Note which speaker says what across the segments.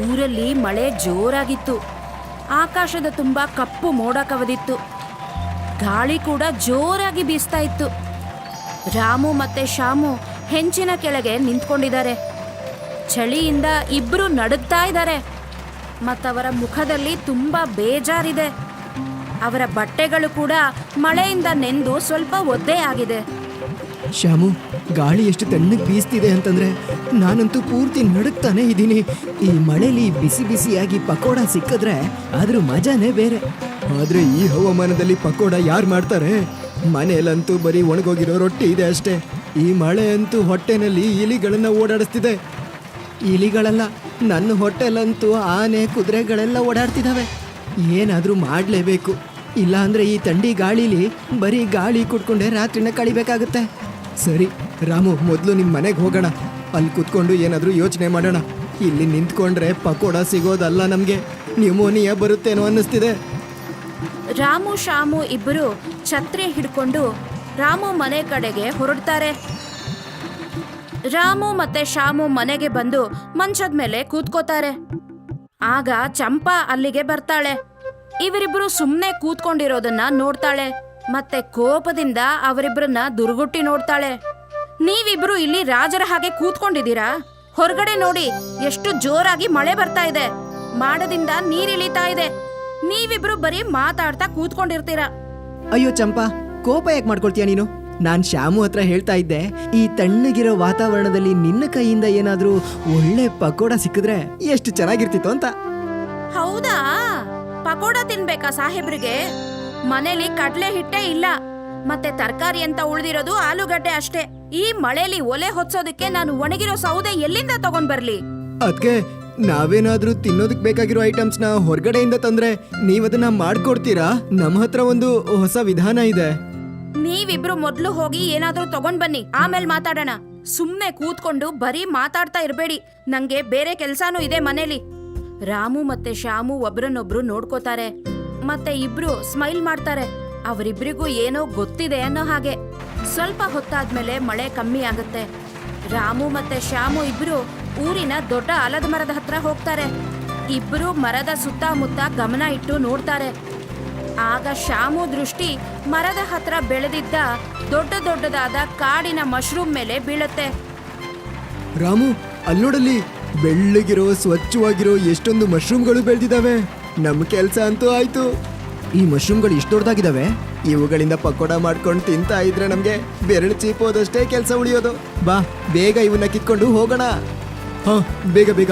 Speaker 1: ಊರಲ್ಲಿ ಮಳೆ ಜೋರಾಗಿತ್ತು. ಆಕಾಶದ ತುಂಬ ಕಪ್ಪು ಮೋಡ ಕವಿದಿತ್ತು. ಗಾಳಿ ಕೂಡ ಜೋರಾಗಿ ಬೀಸ್ತಾ ಇತ್ತು. ರಾಮು ಮತ್ತೆ ಶ್ಯಾಮು ಹೆಂಚಿನ ಕೆಳಗೆ ನಿಂತ್ಕೊಂಡಿದ್ದಾರೆ. ಚಳಿಯಿಂದ ಇಬ್ರು ನಡುಗ್ತಾ ಇದ್ದಾರೆ. ಮತ್ತವರ ಮುಖದಲ್ಲಿ ತುಂಬ ಬೇಜಾರಿದೆ. ಅವರ ಬಟ್ಟೆಗಳು ಕೂಡ ಮಳೆಯಿಂದ ನೆಂದು ಸ್ವಲ್ಪ ಒದ್ದೆ ಆಗಿದೆ.
Speaker 2: ಶ್ಯಾಮು, ಗಾಳಿ ಎಷ್ಟು ತಣ್ಣಗೆ ಬೀಸ್ತಿದೆ ಅಂತಂದ್ರೆ ನಾನಂತೂ ಪೂರ್ತಿ ನಡುಕ್ತಾನೆ ಇದ್ದೀನಿ. ಈ ಮಳೆಲಿ ಬಿಸಿ ಬಿಸಿಯಾಗಿ ಪಕೋಡ ಸಿಕ್ಕಿದ್ರೆ ಅದ್ರ ಮಜಾನೇ ಬೇರೆ. ಆದ್ರೆ ಈ ಹವಾಮಾನದಲ್ಲಿ ಪಕೋಡ ಯಾರು ಮಾಡ್ತಾರೆ? ಮನೆಯಲ್ಲಂತೂ ಬರೀ ಒಣಗೋಗಿರೋ ರೊಟ್ಟಿ ಇದೆ ಅಷ್ಟೇ. ಈ ಮಳೆ ಅಂತೂ ಹೊಟ್ಟೆನಲ್ಲಿ ಇಲಿಗಳನ್ನ ಓಡಾಡಿಸ್ತಿದೆ. ಇಲಿಗಳಲ್ಲ, ನನ್ನ ಹೊಟ್ಟೆಲಂತೂ ಆನೆ ಕುದುರೆಗಳೆಲ್ಲ ಓಡಾಡ್ತಿದ್ದಾವೆ. ಏನಾದರೂ ಮಾಡಲೇಬೇಕು, ಇಲ್ಲ ಅಂದ್ರೆ ಈ ಥಂಡಿ ಗಾಳಿಲಿ ಬರೀ ಗಾಳಿ ಕುಟ್ಕೊಂಡೆ ರಾತ್ರಿನ ಕಳಿಬೇಕಾಗುತ್ತೆ. ಸರಿ ರಾಮು, ಮೊದಲು ನಿಮ್ಮ ಮನೆಗೆ ಹೋಗೋಣ. ಅಲ್ಲಿ ಕುತ್ಕೊಂಡು ಏನಾದರೂ ಯೋಚನೆ ಮಾಡೋಣ. ಇಲ್ಲಿ ನಿಂತ್ಕೊಂಡ್ರೆ ಪಕೋಡ ಸಿಗೋದಲ್ಲ, ನಮಗೆ ನ್ಯೂಮೋನಿಯಾ ಬರುತ್ತೇನೋ ಅನ್ನಿಸ್ತಿದೆ.
Speaker 1: ರಾಮು ಶ್ಯಾಮು ಇಬ್ಬರು ಛತ್ರಿ ಹಿಡ್ಕೊಂಡು ರಾಮು ಮನೆ ಕಡೆಗೆ ಹೊರಡ್ತಾರೆ. ರಾಮು ಮತ್ತೆ ಶ್ಯಾಮು ಮನೆಗೆ ಬಂದು ಮಂಚದ ಮೇಲೆ ಕೂತ್ಕೋತಾರೆ. ಆಗ ಚಂಪಾ ಅಲ್ಲಿಗೆ ಬರ್ತಾಳೆ. ಇವರಿಬ್ರು ಸುಮ್ಮನೆ ಕೂತ್ಕೊಂಡಿರೋದನ್ನ ನೋಡ್ತಾಳೆ. ಮತ್ತೆ ಕೋಪದಿಂದ ಅವರಿಬ್ಬರನ್ನ ದುರ್ಗುಟ್ಟಿ ನೋಡ್ತಾಳೆ. ನೀವಿಬ್ರು ಇಲ್ಲಿ ರಾಜರ ಹಾಗೆ ಕೂತ್ಕೊಂಡಿದ್ದೀರಾ? ಹೊರಗಡೆ ನೋಡಿ, ಎಷ್ಟು ಜೋರಾಗಿ ಮಳೆ ಬರ್ತಾ ಇದೆ. ಮಾಡದಿಂದ ನೀರಿಳಿತಾ ಇದೆ. ನೀವಿಬ್ರು ಬರೀ ಮಾತಾಡ್ತಾ ಕೂತ್ಕೊಂಡಿರ್ತೀರಾ.
Speaker 2: ಅಯ್ಯೋ ಚಂಪಾ, ಕೋಪ ಯಾಕೆ ಮಾಡ್ಕೊಳ್ತೀಯ ನೀನು? ನಾನು ಶ್ಯಾಮು ಹತ್ರ ಹೇಳ್ತಾ ಇದ್ದೆ, ಈ ತಣ್ಣಗಿರೋ ವಾತಾವರಣದಲ್ಲಿ ನಿನ್ನ ಕೈಯಿಂದ ಏನಾದರೂ ಒಳ್ಳೆ ಪಕೋಡ ಸಿಕ್ಕಿದ್ರೆ ಎಷ್ಟು ಚೆನ್ನಾಗಿರ್ತಿತ್ತು ಅಂತ.
Speaker 1: ಹೌದಾ? ಪಕೋಡ ತಿನ್ಬೇಕಾ ಸಾಹೇಬ್ರಿಗೆ? ಮನೇಲಿ ಕಡ್ಲೆ ಹಿಟ್ಟೇ ಇಲ್ಲ, ಮತ್ತೆ ತರಕಾರಿ ಅಂತ ಉಳ್ದಿರೋದು ಆಲೂಗಡ್ಡೆ ಅಷ್ಟೇ. ಈ ಮಳೆಲಿ ಒಲೆ ಹೊತ್ಸೋದಕ್ಕೆ ನಾನು ಒಣಗಿರೋ ಸೌದೆ ಎಲ್ಲಿಂದ ತಗೊಂಡ್ ಬರ್ಲಿ?
Speaker 2: ಅದ್ಕೆ ನಾವೇನಾದ್ರೂ ತಿನ್ನೋದಕ್ ಬೇಕಾಗಿರೋ ಐಟಮ್ಸ್ನ ಹೊರಗಡೆಯಿಂದ ತಂದ್ರೆ ನೀವದನ್ನ ಮಾಡ್ಕೊಡ್ತೀರಾ? ನಮ್ಮ ಹತ್ರ ಒಂದು ಹೊಸ ವಿಧಾನ ಇದೆ.
Speaker 1: ನೀವಿಬ್ರು ಮೊದ್ಲು ಹೋಗಿ ಏನಾದ್ರೂ ತಗೊಂಡ್ ಬನ್ನಿ, ಆಮೇಲೆ ಮಾತಾಡೋಣ. ಸುಮ್ನೆ ಕೂತ್ಕೊಂಡು ಬರೀ ಮಾತಾಡ್ತಾ ಇರ್ಬೇಡಿ. ನಂಗೆ ಬೇರೆ ಕೆಲ್ಸಾನೂ ಇದೆ ಮನೇಲಿ. ರಾಮು ಮತ್ತೆ ಶ್ಯಾಮು ಒಬ್ರನ್ನೊಬ್ರು ನೋಡ್ಕೋತಾರೆ. ಮತ್ತೆ ಇಬ್ರು ಸ್ಮೈಲ್ ಮಾಡ್ತಾರೆ. ಅವರಿಬ್ರಿಗೂ ಏನೋ ಗೊತ್ತಿದೆ ಅನ್ನೋ ಹಾಗೆ. ಸ್ವಲ್ಪ ಹೊತ್ತಾದ್ಮೇಲೆ ಮಳೆ ಕಮ್ಮಿ ಆಗುತ್ತೆ. ರಾಮು ಮತ್ತೆ ಶ್ಯಾಮು ಇಬ್ರು ಊರಿನ ದೊಡ್ಡ ಆಲದ ಮರದ ಹತ್ರ ಹೋಗ್ತಾರೆ. ಇಬ್ರು ಮರದ ಸುತ್ತಮುತ್ತ ಗಮನ ಇಟ್ಟು ನೋಡ್ತಾರೆ. ಆಗ ಶ್ಯಾಮು ದೃಷ್ಟಿ ಮರದ ಹತ್ರ ಬೆಳೆದಿದ್ದ ದೊಡ್ಡ ದೊಡ್ಡದಾದ ಕಾಡಿನ ಮಶ್ರೂಮ್ ಮೇಲೆ ಬೀಳುತ್ತೆ.
Speaker 2: ರಾಮು, ಅಲ್ಲೋಡಲ್ಲಿ ಬೆಳ್ಳಗಿರೋ ಸ್ವಚ್ಛವಾಗಿರೋ ಎಷ್ಟೊಂದು ಮಶ್ರೂಮ್ಗಳು ಬೆಳೆದಿದ್ದಾವೆ. ನಮ್ಮ ಕೆಲಸ ಅಂತೂ ಆಯ್ತು. ಈ ಮಶ್ರೂಮ್ಗಳು ಇಷ್ಟು ದೊಡ್ಡದಾಗಿದ್ದಾವೆ. ಇವುಗಳಿಂದ ಪಕೋಡ ಮಾಡ್ಕೊಂಡು ತಿಂತಾ ಇದ್ರೆ ನಮ್ಗೆ ಬೆರಳು ಚೀಪೋದಷ್ಟೇ ಕೆಲಸ ಉಳಿಯೋದು. ಬಾ, ಬೇಗ ಇವನ್ನ ಕಿತ್ಕೊಂಡು ಹೋಗೋಣ. ಹಾ, ಬೇಗ ಬೇಗ.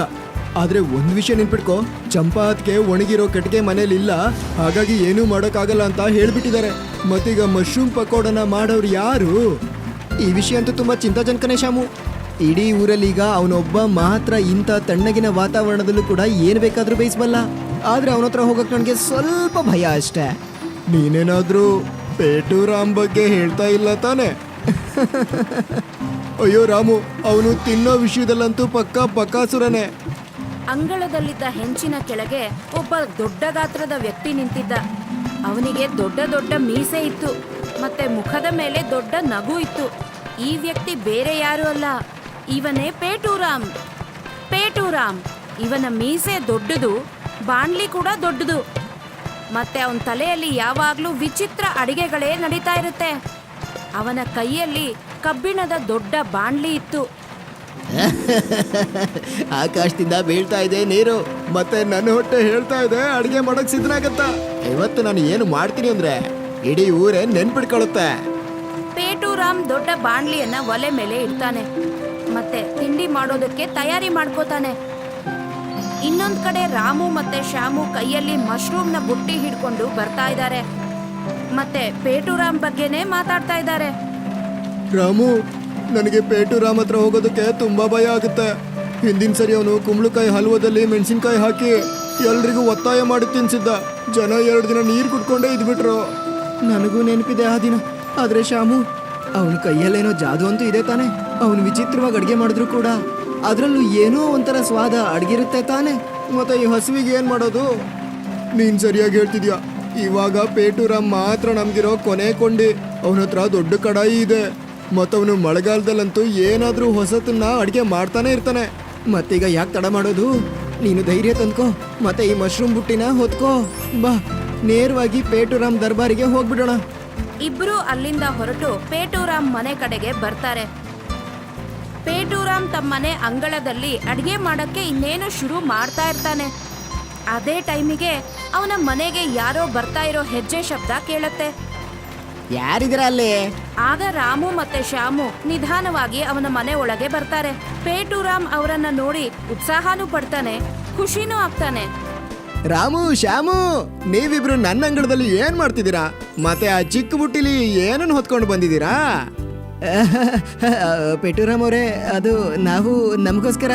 Speaker 2: ಆದ್ರೆ ಒಂದ್ ವಿಷಯ ನೆನ್ಪಿಟ್ಕೋ, ಚಂಪಾ ಅದಕ್ಕೆ ಒಣಗಿರೋ ಕಟ್ಟಿಗೆ ಮನೇಲಿ ಇಲ್ಲ, ಹಾಗಾಗಿ ಏನೂ ಮಾಡೋಕ್ಕಾಗಲ್ಲ ಅಂತ ಹೇಳ್ಬಿಟ್ಟಿದ್ದಾರೆ. ಮತ್ತೀಗ ಮಶ್ರೂಮ್ ಪಕೋಡನ ಮಾಡೋರು ಯಾರು? ಈ ವಿಷಯ ಅಂತೂ ತುಂಬಾ ಚಿಂತಾಜನಕನೇ ಶ್ಯಾಮು. ಇಡೀ ಊರಲ್ಲಿ ಈಗ ಅವನೊಬ್ಬ ಮಾತ್ರ ಇಂಥ ತಣ್ಣಗಿನ ವಾತಾವರಣದಲ್ಲೂ ಕೂಡ ಏನು ಬೇಕಾದ್ರೂ ಬೇಯಿಸಬಲ್ಲ. ಆದ್ರೆ ಅವನ ಹತ್ರ ಹೋಗಕ್ ನನಗೆ ಸ್ವಲ್ಪ ಭಯ ಅಷ್ಟೇ. ನೀನೇನಾದ್ರೂ ಪೇಟುರಾಮ್ ಬಗ್ಗೆ ಹೇಳ್ತಾ ಇಲ್ಲ ತಾನೆ? ಅಯ್ಯೋ ರಾಮು, ಅವನು ತಿನ್ನೋ ವಿಷಯದಲ್ಲಂತೂ ಪಕ್ಕಾ ಬಕಾಸುರನೇ.
Speaker 1: ಅಂಗಳದಲ್ಲಿದ್ದ ಹೆಂಚಿನ ಕೆಳಗೆ ಒಬ್ಬ ದೊಡ್ಡ ಗಾತ್ರದ ವ್ಯಕ್ತಿ ನಿಂತಿದ್ದ. ಅವನಿಗೆ ದೊಡ್ಡ ದೊಡ್ಡ ಮೀಸೆ ಇತ್ತು, ಮತ್ತೆ ಮುಖದ ಮೇಲೆ ದೊಡ್ಡ ನಗು ಇತ್ತು. ಈ ವ್ಯಕ್ತಿ ಬೇರೆ ಯಾರು ಅಲ್ಲ, ಇವನೇ ಪೇಟುರಾಮ್. ಪೇಟುರಾಮ್ ಇವನ ಮೀಸೆ ದೊಡ್ಡದು, ಬಾಣ್ಲಿ ಕೂಡ ದೊಡ್ಡದು. ಮತ್ತೆ ಅವನ ತಲೆಯಲ್ಲಿ ಯಾವಾಗ್ಲೂ ವಿಚಿತ್ರ ಅಡಿಗೆಗಳೇ ನಡೀತಾ ಇರುತ್ತೆ. ಅವನ ಕೈಯಲ್ಲಿ ಕಬ್ಬಿಣದ ದೊಡ್ಡ ಬಾಣ್ಲಿ ಇತ್ತು.
Speaker 2: ಆಕಾಶದಿಂದ ಬೀಳ್ತಾ ಇದೆ ನೀರು, ಮತ್ತೆ ನನ್ನ ಹೊಟ್ಟೆ ಹೇಳ್ತಾ ಇದೆ ಅಡಿಗೆ ಮಾಡಕ್ ಸಿದ್ಧನಾಗತ್ತ. ಇವತ್ತು ನಾನು ಏನು ಮಾಡ್ತೀನಿ ಅಂದ್ರೆ ಇಡೀ ಊರೇ ನೆನ್ಪಿಟ್ಕೊಳ್ಳುತ್ತೆ.
Speaker 1: ಪೇಟುರಾಮ್ ದೊಡ್ಡ ಬಾಣ್ಲಿಯನ್ನ ಒಲೆ ಮೇಲೆ ಇಡ್ತಾನೆ, ಮತ್ತೆ ತಿಂಡಿ ಮಾಡೋದಕ್ಕೆ ತಯಾರಿ ಮಾಡ್ಕೋತಾನೆ. ಇನ್ನೊಂದ್ ಕಡೆ ರಾಮು ಮತ್ತೆ ಶ್ಯಾಮು ಕೈಯಲ್ಲಿ ಮಶ್ರೂಮ್ನ ಬುಟ್ಟಿ ಹಿಡ್ಕೊಂಡು ಬರ್ತಾ ಇದ್ದಾರೆ. ಮತ್ತೆ ಪೇಟುರಾಮ್ ಬಗ್ಗೆನೇ ಮಾತಾಡ್ತಾ ಇದ್ದಾರೆ.
Speaker 2: ರಾಮು, ನನಗೆ ಪೇಟುರಾಮ್ ಹತ್ರ ಹೋಗೋದಕ್ಕೆ ತುಂಬಾ ಭಯ ಆಗುತ್ತೆ. ಹಿಂದಿನ ಸರಿ ಅವನು ಕುಂಬಳಕಾಯಿ ಹಲ್ವದಲ್ಲಿ ಮೆಣಸಿನ್ಕಾಯಿ ಹಾಕಿ ಎಲ್ರಿಗೂ ಒತ್ತಾಯ ಮಾಡಿ ತಿನ್ಸಿದ್ದ. ಜನ 2 ದಿನ ನೀರು ಕುಡ್ಕೊಂಡೇ ಇದ್ಬಿಟ್ರು. ನನಗೂ ನೆನಪಿದೆ ಆ ದಿನ. ಆದ್ರೆ ಶ್ಯಾಮು, ಅವನ ಕೈಯಲ್ಲೇನೋ ಜಾದು ಅಂತೂ ಇದೆ ತಾನೆ. ಅವನು ವಿಚಿತ್ರವಾಗಿ ಅಡ್ಗೆ ಮಾಡಿದ್ರು ಕೂಡ ಅದರಲ್ಲೂ ಏನೋ ಒಂಥರ ಸ್ವಾದ ಅಡ್ಗಿರುತ್ತೆ ತಾನೆ. ಮತ್ತೆ ಈ ಹಸುವಿಗೆ ಏನ್ ಮಾಡೋದು? ನೀನ್ ಸರಿಯಾಗಿ ಹೇಳ್ತಿದ್ಯಾ. ಇವಾಗ ಪೇಟುರಾಮ್ ಮಾತ್ರ ನಮ್ಗಿರೋ ಕೊನೆ ಕೊಂಡಿ. ಅವನ ಹತ್ರ ದೊಡ್ಡ ಕಡಾಯಿ ಇದೆ, ಮತ್ತವನು ಮಳೆಗಾಲದಲ್ಲಂತೂ ಏನಾದ್ರೂ ಹೊಸತನ್ನ ಅಡ್ಗೆ ಮಾಡ್ತಾನೆ ಇರ್ತಾನೆ. ಮತ್ತೀಗ ಯಾಕೆ ತಡ ಮಾಡೋದು? ನೀನು ಧೈರ್ಯ ತಂದ್ಕೋ ಮತ್ತೆ ಈ ಮಶ್ರೂಮ್ ಬುಟ್ಟಿನ ಹೊತ್ಕೋ. ಬಾ, ನೇರವಾಗಿ ಪೇಟುರಾಮ್ ದರ್ಬಾರಿಗೆ ಹೋಗ್ಬಿಡೋಣ.
Speaker 1: ಇಬ್ರು ಅಲ್ಲಿಂದ ಹೊರಟು ಪೇಟುರಾಮ್ ಮನೆ ಕಡೆಗೆ ಬರ್ತಾರೆ. ಪೇಟುರಾಮ್ ತಮ್ಮ ಮನೆ ಅಂಗಳದಲ್ಲಿ ಅಡಿಗೆ ಮಾಡಕ್ಕೆ ಇನ್ನೇನು ಶುರು ಮಾಡ್ತಾ ಇರ್ತಾನೆ. ಅದೇ ಟೈಮಿಗೆ ಅವನ ಮನೆಗೆ ಯಾರೋ ಬರ್ತಾ ಇರೋ ಹೆಜ್ಜೆ ಶಬ್ದ ಕೇಳುತ್ತೆ.
Speaker 2: ಯಾರಿದ್ದೀರಾ ಅಲ್ಲಿ?
Speaker 1: ಆಗ ರಾಮು ಮತ್ತೆ ಶ್ಯಾಮು ನಿಧಾನವಾಗಿ ಅವನ ಮನೆ ಒಳಗೆ ಬರ್ತಾರೆ. ಪೇಟುರಾಮ್ ಅವರನ್ನ ನೋಡಿ ಉತ್ಸಾಹನೂ ಪಡ್ತಾನೆ, ಖುಷಿನೂ ಆಗ್ತಾನೆ.
Speaker 2: ರಾಮು, ಶ್ಯಾಮು, ನೀವಿಬ್ರು ನನ್ನ ಅಂಗಳದಲ್ಲಿ ಏನ್ ಮಾಡ್ತಿದ್ದೀರಾ? ಮತ್ತೆ ಆ ಚಿಕ್ಕ ಬುಟ್ಟಿಲಿ ಏನನ್ನು ಹೊತ್ಕೊಂಡು ಬಂದಿದ್ದೀರಾ? ಪೇಟುರಾಮ್ ಅವರೇ, ಅದು ನಾವು ನಮಗೋಸ್ಕರ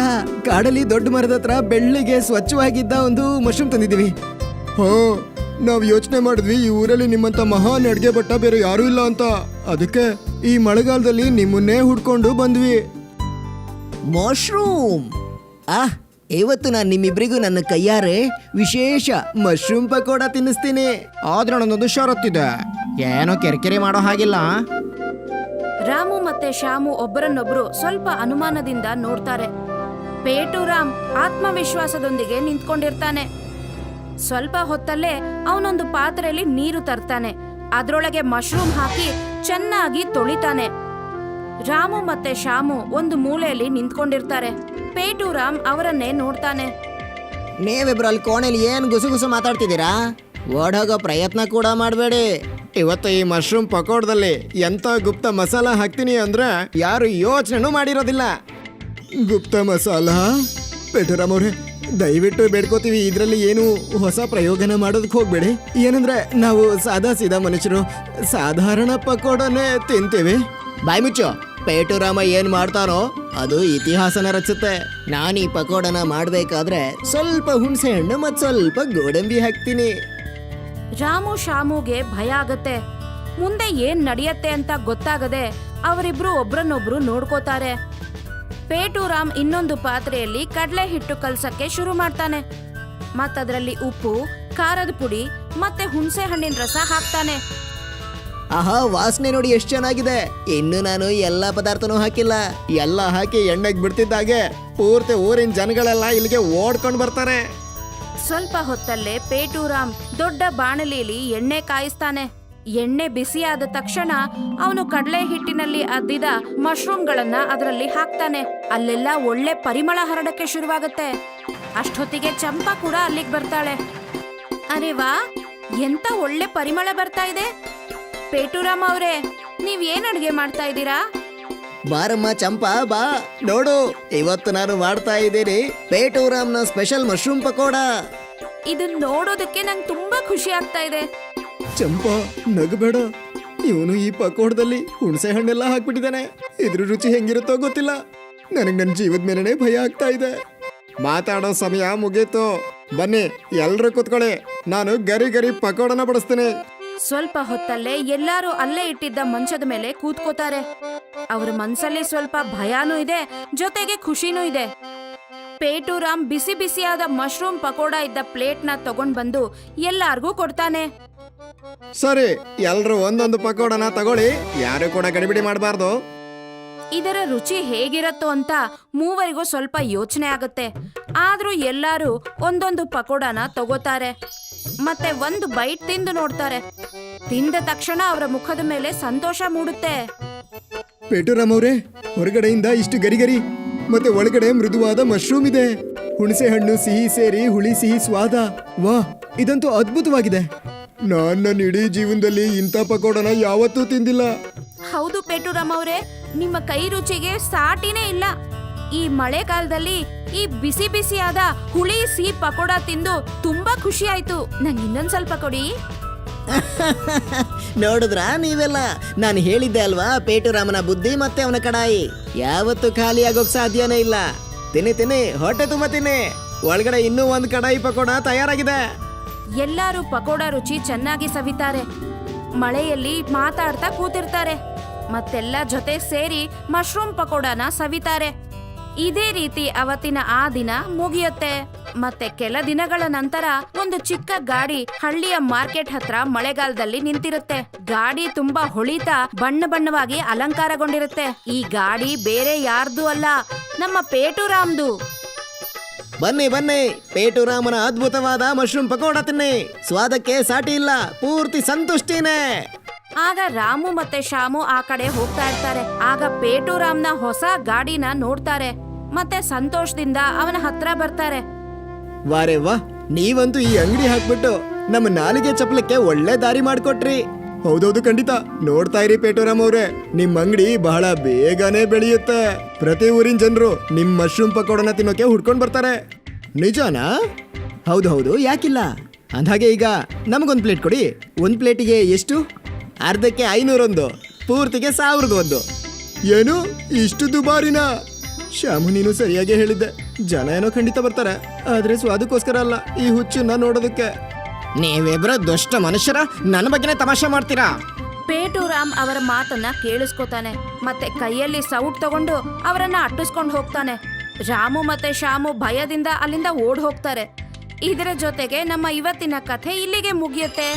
Speaker 2: ಕಾಡಲ್ಲಿ ದೊಡ್ಡ ಮರದ ಹತ್ರ ಬೆಳ್ಳಿಗೆ ಸ್ವಚ್ಛವಾಗಿದ್ದ ಒಂದು ಮಶ್ರೂಮ್ ತಂದಿದ್ದೀವಿ. ಹೋ, ನಾವು ಯೋಚನೆ ಮಾಡಿದ್ವಿ ಈ ಊರಲ್ಲಿ ನಿಮ್ಮಂತ ಮಹಾನ್ ಅಡ್ಗೆ ಭಟ್ಟ ಬೇರೆ ಯಾರೂ ಇಲ್ಲ ಅಂತ. ಅದಕ್ಕೆ ಈ ಮಳೆಗಾಲದಲ್ಲಿ ನಿಮ್ಮನ್ನೇ ಹುಡ್ಕೊಂಡು ಬಂದ್ವಿ. ಮಶ್ರೂಮ್? ಇವತ್ತು ನಾನು ನಿಮ್ಮಿಬ್ರಿಗೂ ನನ್ನ ಕೈಯಾರೆ ವಿಶೇಷ ಮಶ್ರೂಮ್ ಪಕೋಡ ತಿನ್ನಿಸ್ತೀನಿ. ಆದ್ರೆ ನನ್ನೊಂದು ಷರತ್ತಿದೆ, ಏನೋ ಕೆರೆಕೆರೆ ಮಾಡೋ ಹಾಗಿಲ್ಲ.
Speaker 1: ರಾಮು ಮತ್ತೆ ಶ್ಯಾಮು ಒಬ್ಬರನ್ನೊಬ್ರು ಸ್ವಲ್ಪ ಅನುಮಾನದಿಂದ ನೋಡ್ತಾರೆ. ಪೇಟುರಾಮ್ ಆತ್ಮವಿಶ್ವಾಸದೊಂದಿಗೆ ನಿಂತ್ಕೊಂಡಿರ್ತಾನೆ. ಸ್ವಲ್ಪ ಹೊತ್ತಲ್ಲೇ ಅವನೊಂದು ಪಾತ್ರೆಯಲ್ಲಿ ನೀರು ತರ್ತಾನೆ. ಅದ್ರೊಳಗೆ ಮಶ್ರೂಮ್ ಹಾಕಿ ಚೆನ್ನಾಗಿ ತೊಳಿತಾನೆ. ರಾಮು ಮತ್ತೆ ಶ್ಯಾಮು ಒಂದು ಮೂಲೆಯಲ್ಲಿ ನಿಂತ್ಕೊಂಡಿರ್ತಾರೆ. ಪೇಟುರಾಮ್ ಅವರನ್ನೇ ನೋಡ್ತಾನೆ.
Speaker 2: ನೀವಿಬ್ರು ಅಲ್ಲಿ ಕೋಣೆಲಿ ಏನ್ ಗುಸು ಮಾತಾಡ್ತಿದ್ದೀರಾ? ಓಡೋಗೋ ಪ್ರಯತ್ನ ಕೂಡ ಮಾಡಬೇಡಿ. ಇವತ್ತು ಈ ಮಶ್ರೂಮ್ ಪಕೋಡದಲ್ಲಿ ಎಂತ ಗುಪ್ತ ಮಸಾಲ ಹಾಕ್ತೀನಿ ಅಂದ್ರೆ ಯಾರು ಯೋಚನೆನೂ ಮಾಡಿರೋದಿಲ್ಲ. ಗುಪ್ತ ಮಸಾಲ? ಪೇಟುರಾಮ್ ಅವ್ರೆ, ದಯವಿಟ್ಟು ಬೇಡ್ಕೋತೀವಿ, ಇದರಲ್ಲಿ ಏನು ಹೊಸ ಪ್ರಯೋಗನ ಮಾಡೋದಕ್ಕೆ ಹೋಗ್ಬೇಡಿ. ಏನಂದ್ರೆ ನಾವು ಸಾದಾ ಸೀದಾ ಮನುಷ್ಯರು, ಸಾಧಾರಣ ಪಕೋಡನೇ ತಿಂತೀವಿ. ಬಾಯ್ ಮುಚ್ಚು. ಪೇಟುರಾಮ ಏನ್ ಮಾಡ್ತಾನೋ ಅದು ಇತಿಹಾಸನ ರಚಿಸುತ್ತೆ. ನಾನು ಈ ಪಕೋಡನ ಮಾಡ್ಬೇಕಾದ್ರೆ ಸ್ವಲ್ಪ ಹುಣಸೆ ಹಣ್ಣು ಮತ್ ಸ್ವಲ್ಪ ಗೋಡಂಬಿ ಹಾಕ್ತೀನಿ.
Speaker 1: ರಾಮು ಶ್ಯಾಮುಗೆ ಭಯ ಆಗತ್ತೆ. ಮುಂದೆ ಏನ್ ನಡೆಯತ್ತೆ ಅಂತ ಗೊತ್ತಾಗದೆ ಅವರಿಬ್ರು ಒಬ್ರನ್ನೊಬ್ರು ನೋಡ್ಕೋತಾರೆ. ಪೇಟುರಾಮ್ ಇನ್ನೊಂದು ಪಾತ್ರೆಯಲ್ಲಿ ಕಡಲೆ ಹಿಟ್ಟು ಕಲ್ಸಕ್ಕೆ ಶುರು ಮಾಡ್ತಾನೆ. ಮತ್ತದ್ರಲ್ಲಿ ಉಪ್ಪು, ಖಾರದ ಪುಡಿ ಮತ್ತೆ ಹುಣಸೆ ಹಣ್ಣಿನ ರಸ ಹಾಕ್ತಾನೆ.
Speaker 2: ಆಹಾ, ವಾಸನೆ ನೋಡಿ ಎಷ್ಟು ಚೆನ್ನಾಗಿದೆ. ಇನ್ನು ನಾನು ಎಲ್ಲಾ ಪದಾರ್ಥನೂ ಹಾಕಿಲ್ಲ. ಎಲ್ಲ ಹಾಕಿ ಎಣ್ಣೆಗೆ ಬಿಡ್ತಿದ್ದಾಗೆ ಪೂರ್ತಿ ಊರಿನ ಜನಗಳೆಲ್ಲ ಇಲ್ಲಿಗೆ ಓಡ್ಕೊಂಡು ಬರ್ತಾರೆ.
Speaker 1: ಸ್ವಲ್ಪ ಹೊತ್ತಲ್ಲೇ ಪೇಟುರಾಮ್ ದೊಡ್ಡ ಬಾಣಲಿಯಲ್ಲಿ ಎಣ್ಣೆ ಕಾಯಿಸ್ತಾನೆ. ಎಣ್ಣೆ ಬಿಸಿಯಾದ ತಕ್ಷಣ ಅವನು ಕಡಲೆ ಹಿಟ್ಟಿನಲ್ಲಿ ಅದ್ದಿದ ಮಶ್ರೂಮ್ಗಳನ್ನ ಅದರಲ್ಲಿ ಹಾಕ್ತಾನೆ. ಅಲ್ಲೆಲ್ಲ ಒಳ್ಳೆ ಪರಿಮಳ ಹರಡಕ್ಕೆ ಶುರುವಾಗುತ್ತೆ. ಅಷ್ಟೊತ್ತಿಗೆ ಚಂಪಾ ಕೂಡ ಅಲ್ಲಿಗೆ ಬರ್ತಾಳೆ. ಅರೆ ವಾ, ಎಂತ ಒಳ್ಳೆ ಪರಿಮಳ ಬರ್ತಾ ಇದೆ. ಪೇಟುರಾಮ್ ಅವ್ರೆ, ನೀವ್ ಏನ್ ಅಡ್ಗೆ ಮಾಡ್ತಾ ಇದ್ದೀರಾ?
Speaker 2: ಬಾರಮ್ಮ ಚಂಪಾ, ಬಾ ನೋಡು, ಇವತ್ತು ನಾನು ಮಾಡ್ತಾ ಇದ್ದೀನಿ ಪೇಟುರಾಮ್ನ ಸ್ಪೆಷಲ್ ಮಶ್ರೂಮ್ ಪಕೋಡ.
Speaker 1: ಇದನ್ನ ನೋಡೋದಕ್ಕೆ ನಂಗೆ ತುಂಬಾ ಖುಷಿ ಆಗ್ತಾ ಇದೆ.
Speaker 2: ಚಂಪಾ, ನಗಬೇಡ. ಇವನು ಈ ಪಕೋಡದಲ್ಲಿ ಹುಣಸೆ ಹಣ್ಣೆಲ್ಲ ಹಾಕ್ಬಿಟ್ಟಿದ್ದಾನೆ. ಇದ್ರ ರುಚಿ ಹೆಂಗಿರುತ್ತೋ ಗೊತ್ತಿಲ್ಲ. ನನಗೆ ನನ್ನ ಜೀವದ ಮೇಲೆನೆ ಭಯ ಆಗ್ತಾ ಇದೆ. ಮಾತಾಡೋ ಸಮಯ ಮುಗೀತು. ಬನ್ನಿ ಎಲ್ರು ಕೂತ್ಕೊಳ್ಳಿ, ನಾನು ಗರಿ ಗರಿ ಪಕೋಡನ ಬಡಿಸ್ತೇನೆ.
Speaker 1: ಸ್ವಲ್ಪ ಹೊತ್ತಲ್ಲೇ ಎಲ್ಲಾರು ಅಲ್ಲೇ ಇಟ್ಟಿದ್ದ ಮಂಚದ ಮೇಲೆ ಕೂತ್ಕೋತಾರೆ. ಅವ್ರ ಮನ್ಸಲ್ಲಿ ಸ್ವಲ್ಪ ಭಯಾನೂ ಇದೆ, ಜೊತೆಗೆ ಖುಷಿನೂ ಇದೆ. ಪೇಟುರಾಮ್ ಬಿಸಿ ಬಿಸಿಯಾದ ಮಶ್ರೂಮ್ ಪಕೋಡ ಇದ್ದ ಪ್ಲೇಟ್ನ ತಗೊಂಡ್ ಬಂದು ಎಲ್ಲಾರ್ಗೂ ಕೊಡ್ತಾನೆ.
Speaker 2: ಸರಿ, ಎಲ್ರು ಒಂದೊಂದು ಪಕೋಡನ ತಗೊಳ್ಳಿ, ಯಾರು ಕೂಡ ಗಡಿಬಿಡಿ ಮಾಡಬಾರ್ದು.
Speaker 1: ಇದರ ರುಚಿ ಹೇಗಿರತ್ತೋ ಅಂತ ಮೂವರಿಗೂ ಸ್ವಲ್ಪ ಯೋಚನೆ ಆಗತ್ತೆ. ಆದ್ರೂ ಎಲ್ಲಾರು ಒಂದೊಂದು ಪಕೋಡನ ತಗೋತಾರೆ. ಮತ್ತೆ ಒಂದು ಬೈಟ್ ತಿಂದು ನೋಡ್ತಾರೆ. ತಿಂದ ತಕ್ಷಣ ಅವರ ಮುಖದ ಮೇಲೆ ಸಂತೋಷ ಮೂಡುತ್ತೆ.
Speaker 2: ಪೇಟುರಾಮ್ ಅವರೇ, ಹೊರಗಡೆಯಿಂದ ಇಷ್ಟು ಗರಿ ಗರಿ ಮತ್ತೆ ಒಳಗಡೆ ಮೃದುವಾದ ಮಶ್ರೂಮ್ ಇದೆ. ಹುಣಸೆ ಹಣ್ಣು ಸಿಹಿ ಸೇರಿ ಹುಳಿ ಸಿಹಿ ಸ್ವಾದ. ವಾ, ಇದಂತೂ ಅದ್ಭುತವಾಗಿದೆ. ನನ್ನ ಇಡೀ ಜೀವನದಲ್ಲಿ ಇಂಥ ಪಕೋಡನ ಯಾವತ್ತೂ ತಿಂದಿಲ್ಲ.
Speaker 1: ಹೌದು ಪೇಟುರಾಮ್ ಅವರೇ, ನಿಮ್ಮ ಕೈ ರುಚಿಗೆ ಸಾಟಿನೇ ಇಲ್ಲ. ಈ ಮಳೆಗಾಲದಲ್ಲಿ ಈ ಬಿಸಿ ಬಿಸಿಯಾದ ಹುಳಿ ಸಿಹಿ ಪಕೋಡ ತಿಂದು ತುಂಬಾ ಖುಷಿ ಆಯ್ತು. ನಂಗೆ ಇನ್ನೊಂದ್ ಸ್ವಲ್ಪ ಕೊಡಿ.
Speaker 2: ನೋಡಿದ್ರ ನೀವೆಲ್ಲ, ನಾನು ಹೇಳಿದ್ದೆ ಅಲ್ವಾ, ಪೇಟುರಾಮನ ಬುದ್ಧಿ ಮತ್ತೆ ಅವನ ಕಡಾಯಿ ಯಾವತ್ತು ಖಾಲಿ ಆಗೋಕ್ ಸಾಧ್ಯನೇ ಇಲ್ಲ. ತಿನ್ನಿ, ಹೊಟ್ಟೆ ತುಂಬ ತಿನ್ನಿ. ಒಳಗಡೆ ಇನ್ನೂ ಒಂದು ಕಡಾಯಿ ಪಕೋಡ ತಯಾರಾಗಿದೆ.
Speaker 1: ಎಲ್ಲಾರು ಪಕೋಡ ರುಚಿ ಚೆನ್ನಾಗಿ ಸವಿತಾರೆ. ಮಳೆಯಲ್ಲಿ ಮಾತಾಡ್ತಾ ಕೂತಿರ್ತಾರೆ. ಮತ್ತೆಲ್ಲ ಜೊತೆ ಸೇರಿ ಮಶ್ರೂಮ್ ಪಕೋಡನ ಸವಿತಾರೆ. ಇದೇ ರೀತಿ ಅವತ್ತಿನ ಆ ದಿನ ಮುಗಿಯುತ್ತೆ. ಮತ್ತೆ ಕೆಲ ದಿನಗಳ ನಂತರ ಒಂದು ಚಿಕ್ಕ ಗಾಡಿ ಹಳ್ಳಿಯ ಮಾರ್ಕೆಟ್ ಹತ್ರ ಮಳೆಗಾಲದಲ್ಲಿ ನಿಂತಿರುತ್ತೆ. ಗಾಡಿ ತುಂಬಾ ಹೊಳಿತಾ ಬಣ್ಣ ಬಣ್ಣವಾಗಿ ಅಲಂಕಾರಗೊಂಡಿರುತ್ತೆ. ಈ ಗಾಡಿ ಬೇರೆ ಯಾರ್ದು ಅಲ್ಲ, ನಮ್ಮ ಪೇಟುರಾಮ್ದು.
Speaker 2: ಬನ್ನಿ ಬನ್ನಿ, ಪೇಟುರಾಮನ ಅದ್ಭುತವಾದ ಮಶ್ರೂಮ್ ಪಕೋಡ ತಿನ್ನಿ. ಸ್ವಾದಕ್ಕೆ ಸಾಟಿ ಇಲ್ಲ, ಪೂರ್ತಿ ಸಂತುಷ್ಟಿನೇ.
Speaker 1: ಆಗ ರಾಮು ಮತ್ತೆ ಶ್ಯಾಮು ಆ ಕಡೆ ಹೋಗ್ತಾ ಇರ್ತಾರೆ. ಆಗ ಪೇಟುರಾಮ್ನ ಹೊಸ ಗಾಡಿನ ನೋಡ್ತಾರೆ ಮತ್ತೆ ಸಂತೋಷದಿಂದ ಅವನ ಹತ್ರ ಬರ್ತಾರೆ.
Speaker 2: ವಾರೆ ವಾ, ನೀವಂತೂ ಈ ಅಂಗಡಿ ಹಾಕ್ಬಿಟ್ಟು ನಮ್ಮ ನಾಲಿಗೆ ಚಪ್ಪಲಕ್ಕೆ ಒಳ್ಳೆ ದಾರಿ ಮಾಡ್ಕೊಟ್ರಿ. ಹೌದೌದು, ಖಂಡಿತ. ನೋಡ್ತಾ ಇರಿ ಪೇಟುರಾಮ್ ಅವ್ರೆ, ನಿಮ್ ಅಂಗಡಿ ಬಹಳ ಬೇಗನೆ ಬೆಳೆಯುತ್ತೆ. ಪ್ರತಿ ಊರಿನ ಜನರು ನಿಮ್ ಮಶ್ರೂಮ್ ಪಕೋಡನ ತಿನ್ನೋಕೆ ಹುಡ್ಕೊಂಡ್ ಬರ್ತಾರೆ. ನಿಜಾನಾ? ಹೌದು ಹೌದು, ಯಾಕಿಲ್ಲ. ಅಂದ್ಹಾಗೆ ಈಗ ನಮಗೊಂದು ಪ್ಲೇಟ್ ಕೊಡಿ. ಒಂದ್ ಪ್ಲೇಟಿಗೆ ಎಷ್ಟು? ಅರ್ಧಕ್ಕೆ 501, ಪೂರ್ತಿಗೆ 1001. ಏನು ಇಷ್ಟು ದುಬಾರಿನ? ಶ್ಯಾಮು, ನೀನು ಸರಿಯಾಗಿ ಹೇಳಿದ್ದೆ. ಜನ ಏನೋ ಖಂಡಿತ ಬರ್ತಾರೆ, ಆದ್ರೆ ಸ್ವಾದಕ್ಕೋಸ್ಕರ ಅಲ್ಲ, ಈ ಹುಚ್ಚನ್ನ ನೋಡೋದಕ್ಕೆ. ನೀವಿಬ್ರು ದುಷ್ಟ ಮನುಷ್ಯರ, ನನ್ನ ಬಗ್ಗೆನೇ ತಮಾಷೆ ಮಾಡ್ತೀರಾ?
Speaker 1: ಪೇಟುರಾಮ್ ಅವರ ಮಾತನ್ನ ಕೇಳಿಸ್ಕೊತಾನೆ ಮತ್ತೆ ಕೈಯಲ್ಲಿ ಸೌಟ್ ತಗೊಂಡು ಅವರನ್ನ ಅಟ್ಟಿಸ್ಕೊಂಡು ಹೋಗ್ತಾನೆ. ರಾಮು ಮತ್ತೆ ಶ್ಯಾಮು ಭಯದಿಂದ ಅಲ್ಲಿಂದ ಓಡ್ ಹೋಗ್ತಾರೆ. ಇದರ ಜೊತೆಗೆ ನಮ್ಮ ಇವತ್ತಿನ ಕಥೆ ಇಲ್ಲಿಗೆ ಮುಗಿಯುತ್ತೆ.